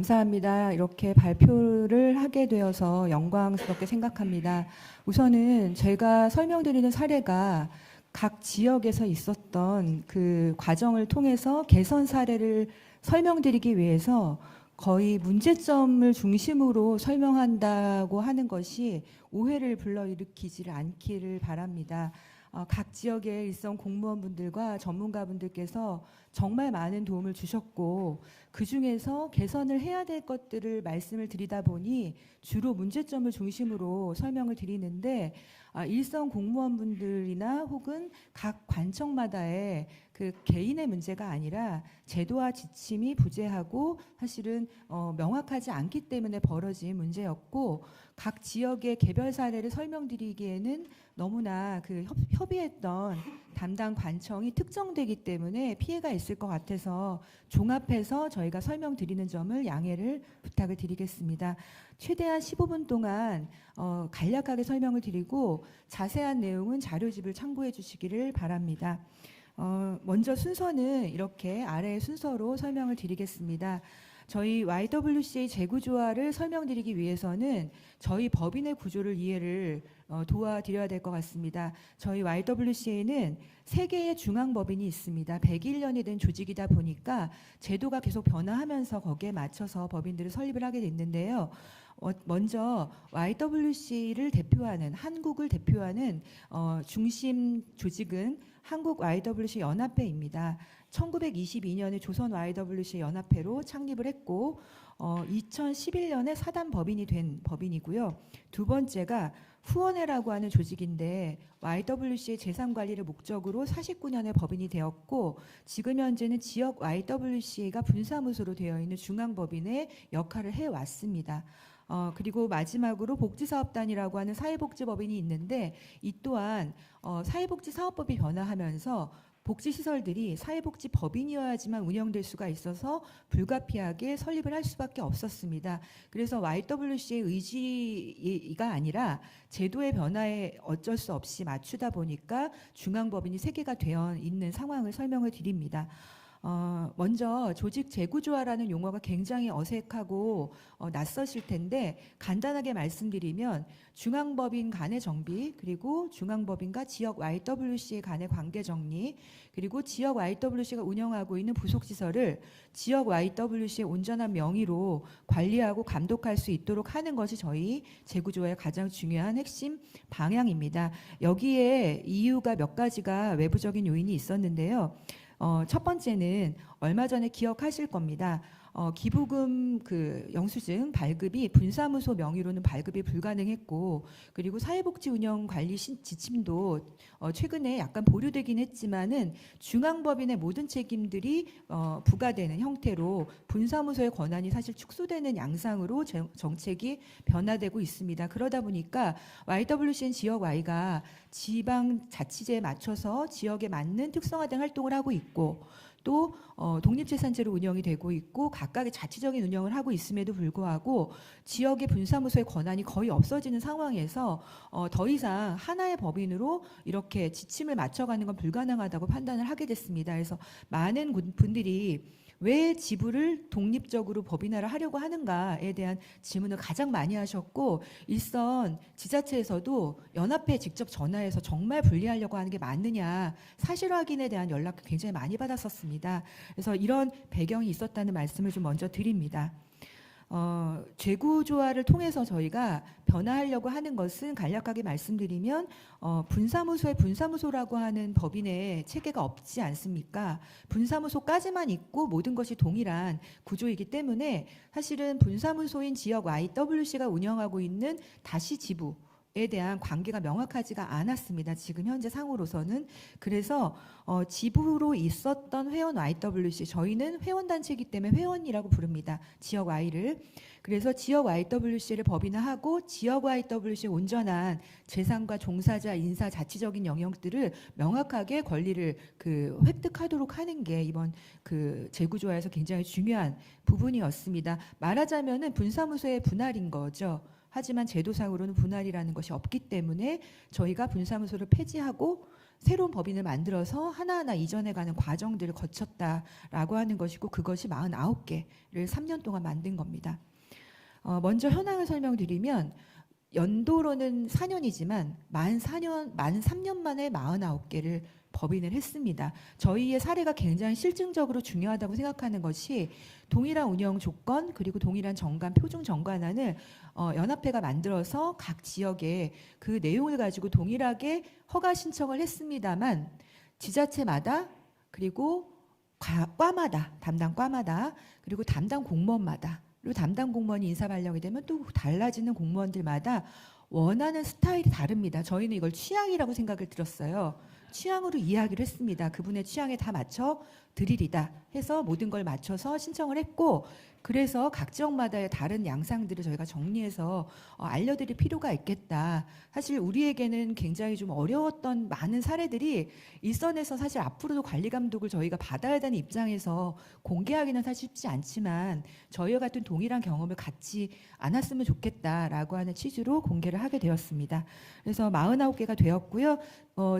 감사합니다. 이렇게 발표를 하게 되어서 영광스럽게 생각합니다. 우선은 제가 설명드리는 사례가 각 지역에서 있었던 그 과정을 통해서 개선 사례를 설명드리기 위해서 거의 문제점을 중심으로 설명한다고 하는 것이 오해를 불러일으키지를 않기를 바랍니다. 각 지역의 일선 공무원분들과 전문가분들께서 정말 많은 도움을 주셨고 그 중에서 개선을 해야 될 것들을 말씀을 드리다 보니 주로 문제점을 중심으로 설명을 드리는데 일선 공무원분들이나 혹은 각 관청마다의 그 개인의 문제가 아니라 제도와 지침이 부재하고 사실은 명확하지 않기 때문에 벌어진 문제였고 각 지역의 개별 사례를 설명드리기에는 너무나 그 협의했던 담당 관청이 특정되기 때문에 피해가 있을 것 같아서 종합해서 저희가 설명드리는 점을 양해를 부탁을 드리겠습니다. 최대한 15분 동안 간략하게 설명을 드리고 자세한 내용은 자료집을 참고해 주시기를 바랍니다. 먼저 순서는 이렇게 아래의 순서로 설명을 드리겠습니다. 저희 YWCA 재구조화를 설명드리기 위해서는 저희 법인의 구조를 이해를 도와드려야 될 것 같습니다. 저희 YWCA는 3개의 중앙법인이 있습니다. 101년이 된 조직이다 보니까 제도가 계속 변화하면서 거기에 맞춰서 법인들을 설립을 하게 됐는데요. 먼저 YWC를 대표하는 한국을 대표하는 중심 조직은 한국 YWC 연합회입니다. 1922년에 조선 YWC 연합회로 창립을 했고 2011년에 사단 법인이 된 법인이고요. 두 번째가 후원회라고 하는 조직인데 YWC의 재산 관리를 목적으로 49년에 법인이 되었고 지금 현재는 지역 YWC가 분사무소로 되어 있는 중앙법인의 역할을 해왔습니다. 그리고 마지막으로 복지사업단이라고 하는 사회복지법인이 있는데 이 또한 사회복지사업법이 변화하면서 복지시설들이 사회복지법인이어야지만 운영될 수가 있어서 불가피하게 설립을 할 수밖에 없었습니다. 그래서 YWC의 의지가 아니라 제도의 변화에 어쩔 수 없이 맞추다 보니까 중앙법인이 3개가 되어 있는 상황을 설명을 드립니다. 먼저 조직 재구조화라는 용어가 굉장히 어색하고 낯서실 텐데 간단하게 말씀드리면 중앙법인 간의 정비, 그리고 중앙법인과 지역 YWC의 간의 관계 정리, 그리고 지역 YWC가 운영하고 있는 부속시설을 지역 YWC의 온전한 명의로 관리하고 감독할 수 있도록 하는 것이 저희 재구조화의 가장 중요한 핵심 방향입니다. 여기에 이유가 몇 가지가 외부적인 요인이 있었는데요. 첫 번째는 얼마 전에 기억하실 겁니다. 기부금 그 영수증 발급이 분사무소 명의로는 발급이 불가능했고 그리고 사회복지 운영 관리 지침도 최근에 약간 보류되긴 했지만은 중앙법인의 모든 책임들이 부과되는 형태로 분사무소의 권한이 사실 축소되는 양상으로 정책이 변화되고 있습니다. 그러다 보니까 YWC는 지역 Y가 지방자치제에 맞춰서 지역에 맞는 특성화된 활동을 하고 있고 또 독립재산제로 운영이 되고 있고 각각의 자치적인 운영을 하고 있음에도 불구하고 지역의 분사무소의 권한이 거의 없어지는 상황에서 더 이상 하나의 법인으로 이렇게 지침을 맞춰가는 건 불가능하다고 판단을 하게 됐습니다. 그래서 많은 분들이 왜 지부를 독립적으로 법인화를 하려고 하는가에 대한 질문을 가장 많이 하셨고 일선 지자체에서도 연합회에 직접 전화해서 정말 분리하려고 하는 게 맞느냐 사실 확인에 대한 연락을 굉장히 많이 받았었습니다. 그래서 이런 배경이 있었다는 말씀을 좀 먼저 드립니다. 재구조화를 통해서 저희가 변화하려고 하는 것은 간략하게 말씀드리면 분사무소에 분사무소라고 하는 법인의 체계가 없지 않습니까? 분사무소까지만 있고 모든 것이 동일한 구조이기 때문에 사실은 분사무소인 지역 YWC가 운영하고 있는 다시 지부 에 대한 관계가 명확하지가 않았습니다. 지금 현재 상으로서는. 그래서 지부로 있었던 회원 YWC, 저희는 회원단체이기 때문에 회원이라고 부릅니다. 지역 Y를. 그래서 지역 YWC를 법인화하고 지역 YWC의 온전한 재산과 종사자, 인사, 자치적인 영역들을 명확하게 권리를 획득하도록 하는 게 이번 재구조화에서 굉장히 중요한 부분이었습니다. 말하자면은 분사무소의 분할인 거죠. 하지만 제도상으로는 분할이라는 것이 없기 때문에 저희가 분사무소를 폐지하고 새로운 법인을 만들어서 하나하나 이전해가는 과정들을 거쳤다라고 하는 것이고 그것이 49개를 3년 동안 만든 겁니다. 먼저 현황을 설명드리면 연도로는 4년이지만 만 3년 만에 49개를 법인을 했습니다. 저희의 사례가 굉장히 실증적으로 중요하다고 생각하는 것이 동일한 운영 조건 그리고 동일한 정관, 표준 정관안을 연합회가 만들어서 각 지역에 그 내용을 가지고 동일하게 허가 신청을 했습니다만 지자체마다 그리고 과마다 담당 과마다 그리고 담당 공무원마다 그리고 담당 공무원이 인사 발령이 되면 또 달라지는 공무원들마다 원하는 스타일이 다릅니다. 저희는 이걸 취향이라고 생각을 들었어요. 취향으로 이야기를 했습니다. 그분의 취향에 다 맞춰 드리리다 해서 모든 걸 맞춰서 신청을 했고 그래서 각 지역마다의 다른 양상들을 저희가 정리해서 알려드릴 필요가 있겠다. 사실 우리에게는 굉장히 좀 어려웠던 많은 사례들이 일선에서 사실 앞으로도 관리 감독을 저희가 받아야 되는 입장에서 공개하기는 사실 쉽지 않지만 저희와 같은 동일한 경험을 갖지 않았으면 좋겠다라고 하는 취지로 공개를 하게 되었습니다. 그래서 49개가 되었고요.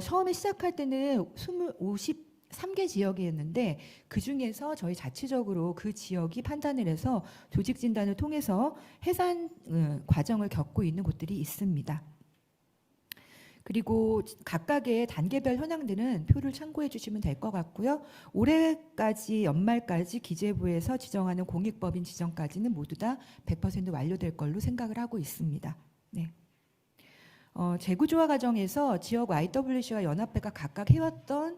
처음에 시작할 때는 53개 지역이었는데 그중에서 저희 자체적으로 그 지역이 판단을 해서 조직 진단을 통해서 해산 과정을 겪고 있는 곳들이 있습니다. 그리고 각각의 단계별 현황들은 표를 참고해 주시면 될 것 같고요. 올해까지 연말까지 기재부에서 지정하는 공익법인 지정까지는 모두 다 100% 완료될 걸로 생각을 하고 있습니다. 네. 재구조화 과정에서 지역 YWC와 연합회가 각각 해왔던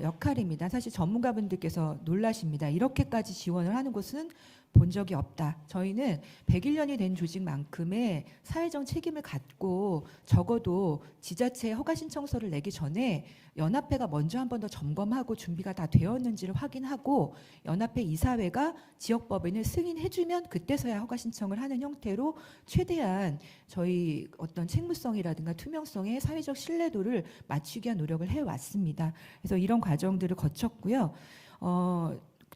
역할입니다. 사실 전문가분들께서 놀라십니다. 이렇게까지 지원을 하는 곳은 본 적이 없다. 저희는 101년이 된 조직만큼의 사회적 책임을 갖고 적어도 지자체에 허가 신청서를 내기 전에 연합회가 먼저 한 번 더 점검하고 준비가 다 되었는지를 확인하고 연합회 이사회가 지역법인을 승인해주면 그때서야 허가 신청을 하는 형태로 최대한 저희 어떤 책무성이라든가 투명성의 사회적 신뢰도를 맞추기 위한 노력을 해왔습니다. 그래서 이런 과정들을 거쳤고요.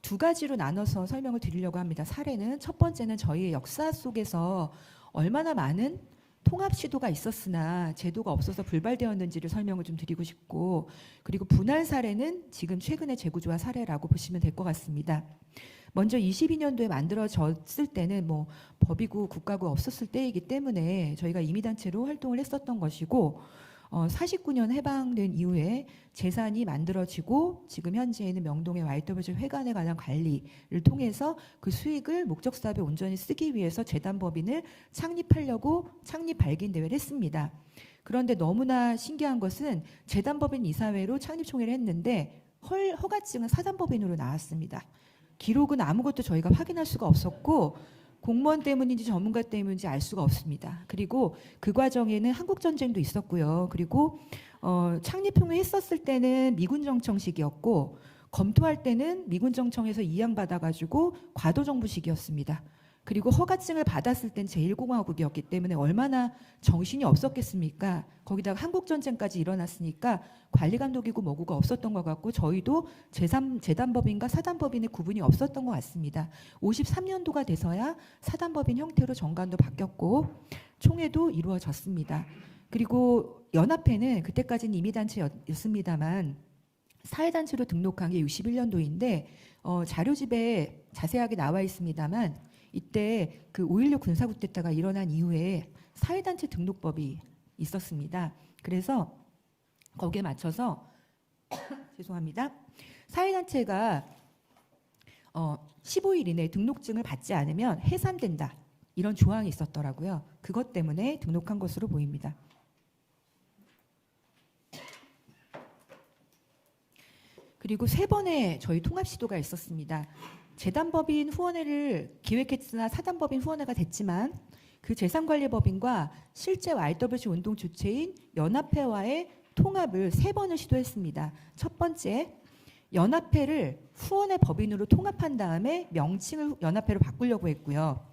두 가지로 나눠서 설명을 드리려고 합니다. 사례는 첫 번째는 저희의 역사 속에서 얼마나 많은 통합 시도가 있었으나 제도가 없어서 불발되었는지를 설명을 좀 드리고 싶고 그리고 분할 사례는 지금 최근의 재구조화 사례라고 보시면 될 것 같습니다. 먼저 22년도에 만들어졌을 때는 뭐 법이고 국가고 없었을 때이기 때문에 저희가 임의단체로 활동을 했었던 것이고 49년 해방된 이후에 재산이 만들어지고 지금 현재에는 명동의 YWC 회관에 관한 관리를 통해서 그 수익을 목적 사업에 온전히 쓰기 위해서 재단법인을 창립하려고 창립 발긴 대회를 했습니다. 그런데 너무나 신기한 것은 재단법인 이사회로 창립총회를 했는데 허가증은 사단법인으로 나왔습니다. 기록은 아무것도 저희가 확인할 수가 없었고 공무원 때문인지 전문가 때문인지 알 수가 없습니다. 그리고 그 과정에는 한국전쟁도 있었고요. 그리고 창립총회 했었을 때는 미군정청식이었고 검토할 때는 미군정청에서 이양받아가지고 과도정부식이었습니다. 그리고 허가증을 받았을 땐 제1공화국이었기 때문에 얼마나 정신이 없었겠습니까? 거기다가 한국전쟁까지 일어났으니까 관리감독이고 뭐고가 없었던 것 같고 저희도 재단법인과 사단법인의 구분이 없었던 것 같습니다. 53년도가 돼서야 사단법인 형태로 정관도 바뀌었고 총회도 이루어졌습니다. 그리고 연합회는 그때까지는 임의단체였습니다만 사회단체로 등록한 게 61년도인데 자료집에 자세하게 나와 있습니다만 이때 그 5.16 군사쿠데타가 일어난 이후에 사회단체 등록법이 있었습니다. 그래서 거기에 맞춰서 죄송합니다. 사회단체가 15일 이내에 등록증을 받지 않으면 해산된다. 이런 조항이 있었더라고요. 그것 때문에 등록한 것으로 보입니다. 그리고 3번의 저희 통합 시도가 있었습니다. 재단법인 후원회를 기획했으나 사단법인 후원회가 됐지만 그 재산관리법인과 실제 YWC 운동 주체인 연합회와의 통합을 3번을 시도했습니다. 첫 번째, 연합회를 후원회 법인으로 통합한 다음에 명칭을 연합회로 바꾸려고 했고요.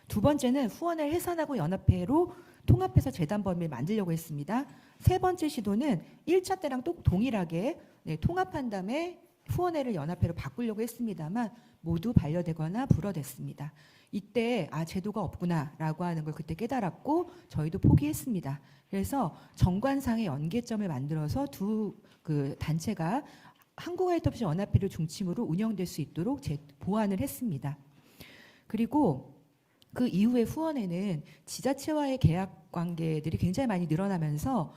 두 번째는 후원회를 해산하고 연합회로 통합해서 재단법인을 만들려고 했습니다. 세 번째 시도는 1차 때랑 또 동일하게 통합한 다음에 후원회를 연합회로 바꾸려고 했습니다만 모두 반려되거나 불허됐습니다. 이때 제도가 없구나라고 하는 걸 그때 깨달았고 저희도 포기했습니다. 그래서 정관상의 연계점을 만들어서 두 그 단체가 한국아이터프시 연합회를 중심으로 운영될 수 있도록 보완을 했습니다. 그리고 그 이후에 후원회는 지자체와의 계약 관계들이 굉장히 많이 늘어나면서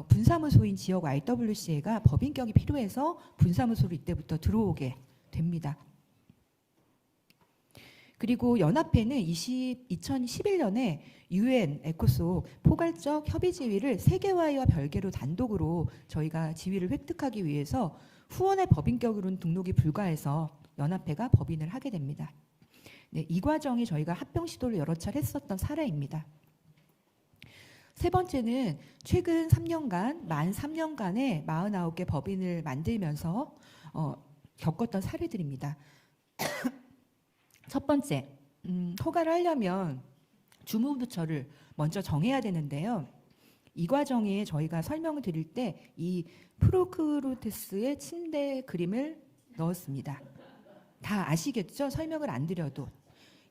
분사무소인 지역 IWCA가 법인격이 필요해서 분사무소로 이때부터 들어오게 됩니다. 그리고 연합회는 2011년에 UN 에코속 포괄적 협의 지위를 세계화와 별개로 단독으로 저희가 지위를 획득하기 위해서 후원의 법인격으로는 등록이 불가해서 연합회가 법인을 하게 됩니다. 네, 이 과정이 저희가 합병 시도를 여러 차례 했었던 사례입니다. 세 번째는 최근 3년간, 만 3년간에 49개 법인을 만들면서 겪었던 사례들입니다. 첫 번째, 허가를 하려면 주무부처를 먼저 정해야 되는데요. 이 과정에 저희가 설명을 드릴 때 이 프로크루테스의 침대 그림을 넣었습니다. 다 아시겠죠? 설명을 안 드려도.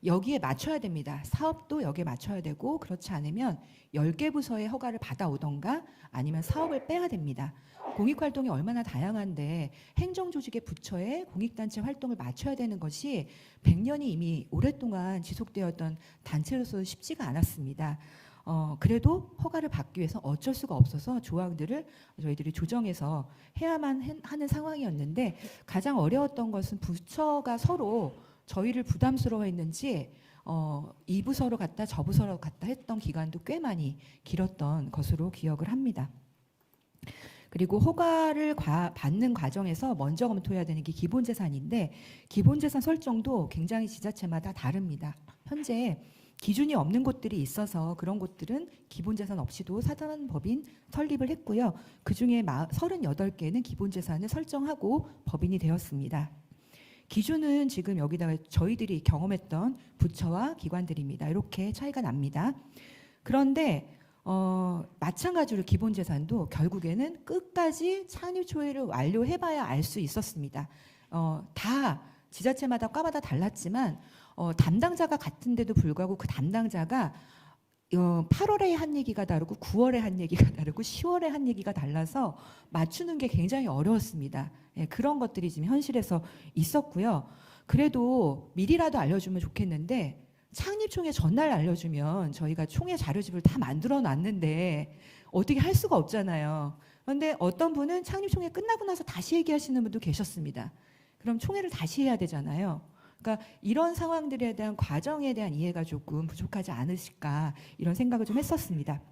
여기에 맞춰야 됩니다. 사업도 여기에 맞춰야 되고 그렇지 않으면 10개 부서의 허가를 받아오던가 아니면 사업을 빼야 됩니다. 공익활동이 얼마나 다양한데 행정조직의 부처에 공익단체 활동을 맞춰야 되는 것이 100년이 이미 오랫동안 지속되었던 단체로서 쉽지가 않았습니다. 그래도 허가를 받기 위해서 어쩔 수가 없어서 조항들을 저희들이 조정해서 해야만 하는 상황이었는데 가장 어려웠던 것은 부처가 서로 저희를 부담스러워했는지 이 부서로 갔다 저 부서로 갔다 했던 기간도 꽤 많이 길었던 것으로 기억을 합니다. 그리고 허가를 받는 과정에서 먼저 검토해야 되는 게 기본재산인데 기본재산 설정도 굉장히 지자체마다 다릅니다. 현재 기준이 없는 곳들이 있어서 그런 곳들은 기본재산 없이도 사단법인 설립을 했고요. 그중에 38개는 기본재산을 설정하고 법인이 되었습니다. 기준은 지금 여기다가 저희들이 경험했던 부처와 기관들입니다. 이렇게 차이가 납니다. 그런데 마찬가지로 기본재산도 결국에는 끝까지 창립초회를 완료해봐야 알 수 있었습니다. 다 지자체마다 과마다 달랐지만 담당자가 같은데도 불구하고 그 담당자가 8월에 한 얘기가 다르고 9월에 한 얘기가 다르고 10월에 한 얘기가 달라서 맞추는 게 굉장히 어려웠습니다. 예, 그런 것들이 지금 현실에서 있었고요. 그래도 미리라도 알려주면 좋겠는데 창립총회 전날 알려주면 저희가 총회 자료집을 다 만들어 놨는데 어떻게 할 수가 없잖아요. 그런데 어떤 분은 창립총회 끝나고 나서 다시 얘기하시는 분도 계셨습니다. 그럼 총회를 다시 해야 되잖아요. 그러니까 이런 상황들에 대한 과정에 대한 이해가 조금 부족하지 않으실까 이런 생각을 좀 했었습니다.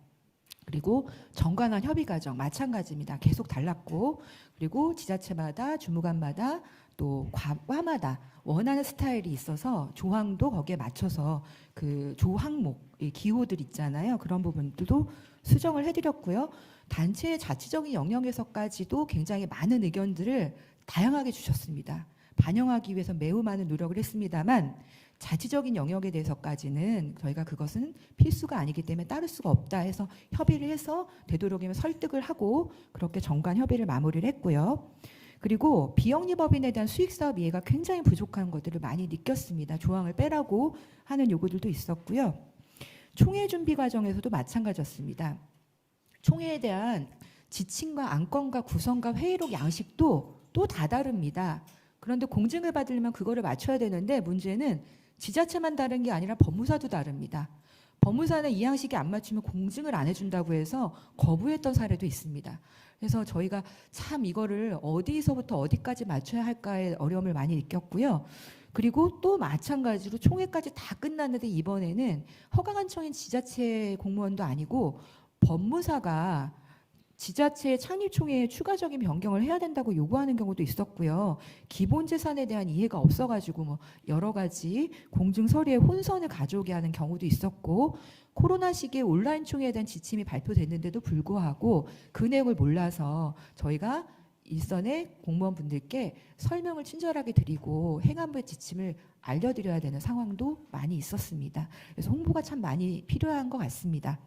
그리고 정관원 협의 과정 마찬가지입니다. 계속 달랐고 그리고 지자체마다 주무관마다 또 과마다 원하는 스타일이 있어서 조항도 거기에 맞춰서 그 조항목 기호들 있잖아요. 그런 부분들도 수정을 해드렸고요. 단체의 자치적인 영역에서까지도 굉장히 많은 의견들을 다양하게 주셨습니다. 반영하기 위해서 매우 많은 노력을 했습니다만 자치적인 영역에 대해서까지는 저희가 그것은 필수가 아니기 때문에 따를 수가 없다 해서 협의를 해서 되도록이면 설득을 하고 그렇게 정관 협의를 마무리를 했고요. 그리고 비영리법인에 대한 수익사업 이해가 굉장히 부족한 것들을 많이 느꼈습니다. 조항을 빼라고 하는 요구들도 있었고요. 총회 준비 과정에서도 마찬가지였습니다. 총회에 대한 지침과 안건과 구성과 회의록 양식도 또 다 다릅니다. 그런데 공증을 받으려면 그거를 맞춰야 되는데 문제는 지자체만 다른 게 아니라 법무사도 다릅니다. 법무사는 이 양식이 안 맞추면 공증을 안 해준다고 해서 거부했던 사례도 있습니다. 그래서 저희가 참 이거를 어디서부터 어디까지 맞춰야 할까에 어려움을 많이 느꼈고요. 그리고 또 마찬가지로 총회까지 다 끝났는데 이번에는 허가관청인 지자체 공무원도 아니고 법무사가 지자체의 창립총회에 추가적인 변경을 해야 된다고 요구하는 경우도 있었고요. 기본재산에 대한 이해가 없어가지고 뭐 여러 가지 공증 서류에 혼선을 가져오게 하는 경우도 있었고 코로나 시기에 온라인 총회에 대한 지침이 발표됐는데도 불구하고 그 내용을 몰라서 저희가 일선의 공무원분들께 설명을 친절하게 드리고 행안부의 지침을 알려드려야 되는 상황도 많이 있었습니다. 그래서 홍보가 참 많이 필요한 것 같습니다.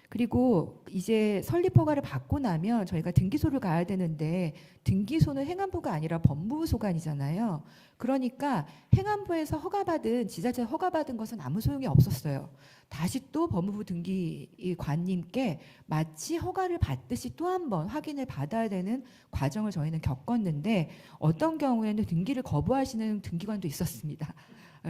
그리고 이제 설립 허가를 받고 나면 저희가 등기소를 가야 되는데 등기소는 행안부가 아니라 법무부 소관이잖아요. 그러니까 행안부에서 허가받은 지자체 허가받은 것은 아무 소용이 없었어요. 다시 또 법무부 등기관님께 마치 허가를 받듯이 또 한 번 확인을 받아야 되는 과정을 저희는 겪었는데 어떤 경우에는 등기를 거부하시는 등기관도 있었습니다.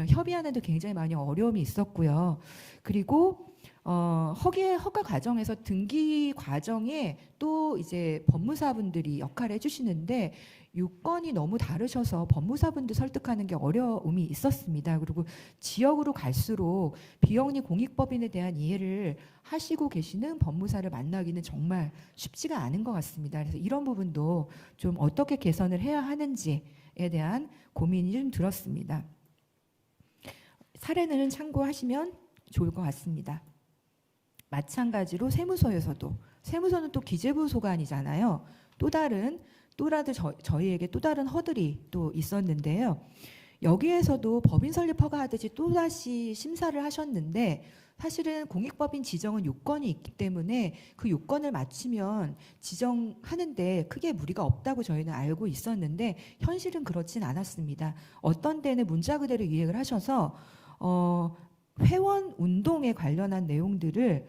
협의하는데 굉장히 많이 어려움이 있었고요. 그리고 허가 과정에서 등기 과정에 또 이제 법무사분들이 역할을 해주시는데 요건이 너무 다르셔서 법무사분들 설득하는 게 어려움이 있었습니다. 그리고 지역으로 갈수록 비영리 공익법인에 대한 이해를 하시고 계시는 법무사를 만나기는 정말 쉽지가 않은 것 같습니다. 그래서 이런 부분도 좀 어떻게 개선을 해야 하는지에 대한 고민이 좀 들었습니다. 사례는 참고하시면 좋을 것 같습니다. 마찬가지로 세무서는 또 기재부 소관이잖아요. 저희에게 또 다른 허들이 또 있었는데요. 여기에서도 법인 설립 허가하듯이 또다시 심사를 하셨는데 사실은 공익법인 지정은 요건이 있기 때문에 그 요건을 맞추면 지정하는데 크게 무리가 없다고 저희는 알고 있었는데 현실은 그렇진 않았습니다. 어떤 때는 문자 그대로 이해를 하셔서 회원 운동에 관련한 내용들을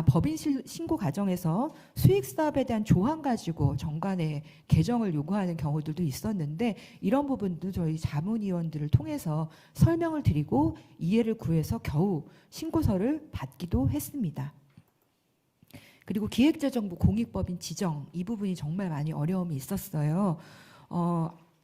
법인 신고 과정에서 수익 사업에 대한 조항 가지고 정관에 개정을 요구하는 경우들도 있었는데 이런 부분도 저희 자문위원들을 통해서 설명을 드리고 이해를 구해서 겨우 신고서를 받기도 했습니다. 그리고 기획재정부 공익법인 지정 이 부분이 정말 많이 어려움이 있었어요.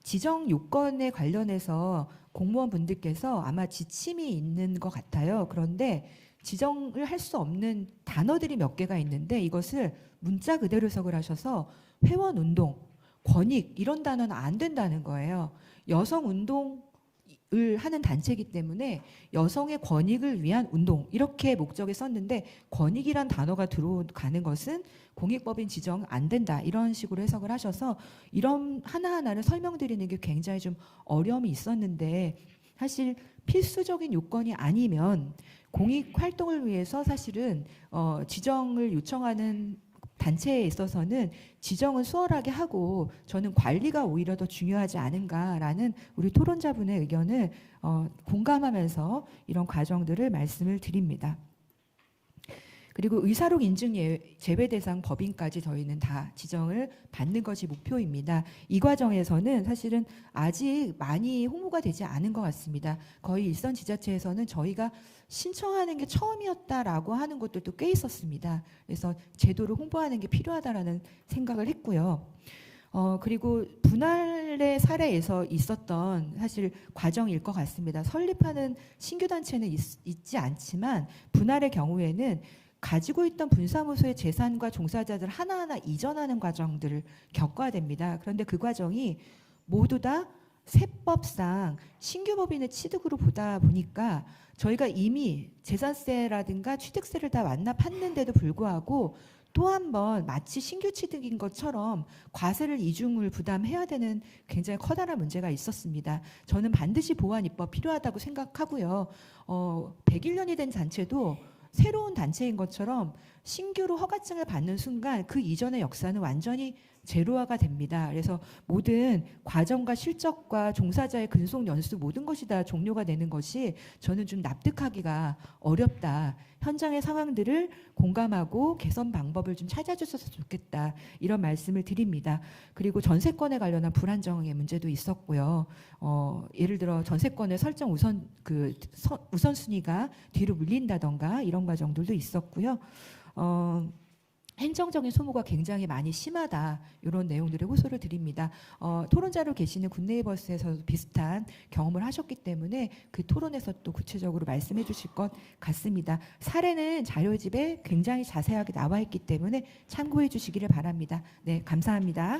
지정 요건에 관련해서 공무원분들께서 아마 지침이 있는 것 같아요. 그런데 지정을 할 수 없는 단어들이 몇 개가 있는데 이것을 문자 그대로 해석을 하셔서 회원운동, 권익 이런 단어는 안 된다는 거예요. 여성운동을 하는 단체이기 때문에 여성의 권익을 위한 운동 이렇게 목적에 썼는데 권익이란 단어가 들어가는 것은 공익법인 지정 안 된다 이런 식으로 해석을 하셔서 이런 하나하나를 설명드리는 게 굉장히 좀 어려움이 있었는데 사실 필수적인 요건이 아니면 공익 활동을 위해서 사실은 지정을 요청하는 단체에 있어서는 지정은 수월하게 하고 저는 관리가 오히려 더 중요하지 않은가라는 우리 토론자분의 의견을 공감하면서 이런 과정들을 말씀을 드립니다. 그리고 의사록 인증 제외 대상 법인까지 저희는 다 지정을 받는 것이 목표입니다. 이 과정에서는 사실은 아직 많이 홍보가 되지 않은 것 같습니다. 거의 일선 지자체에서는 저희가 신청하는 게 처음이었다라고 하는 것들도 꽤 있었습니다. 그래서 제도를 홍보하는 게 필요하다라는 생각을 했고요. 그리고 분할의 사례에서 있었던 사실 과정일 것 같습니다. 설립하는 신규 단체는 있지 않지만 분할의 경우에는 가지고 있던 분사무소의 재산과 종사자들 하나하나 이전하는 과정들을 겪어야 됩니다. 그런데 그 과정이 모두 다 세법상 신규 법인의 취득으로 보다 보니까 저희가 이미 재산세라든가 취득세를 다 완납했는데도 불구하고 또 한 번 마치 신규 취득인 것처럼 과세를 이중을 부담해야 되는 굉장히 커다란 문제가 있었습니다. 저는 반드시 보완 입법 필요하다고 생각하고요. 101년이 된 단체도 새로운 단체인 것처럼 신규로 허가증을 받는 순간 그 이전의 역사는 완전히 제로화가 됩니다. 그래서 모든 과정과 실적과 종사자의 근속 연수 모든 것이 다 종료가 되는 것이 저는 좀 납득하기가 어렵다. 현장의 상황들을 공감하고 개선 방법을 좀 찾아주셔서 좋겠다. 이런 말씀을 드립니다. 그리고 전세권에 관련한 불안정의 문제도 있었고요. 예를 들어 전세권의 설정 우선순위가 뒤로 밀린다던가 이런 과정들도 있었고요. 행정적인 소모가 굉장히 많이 심하다 이런 내용들의 호소를 드립니다. 토론자로 계시는 굿네이버스에서도 비슷한 경험을 하셨기 때문에 그 토론에서 또 구체적으로 말씀해 주실 것 같습니다. 사례는 자료집에 굉장히 자세하게 나와 있기 때문에 참고해 주시기를 바랍니다. 네, 감사합니다.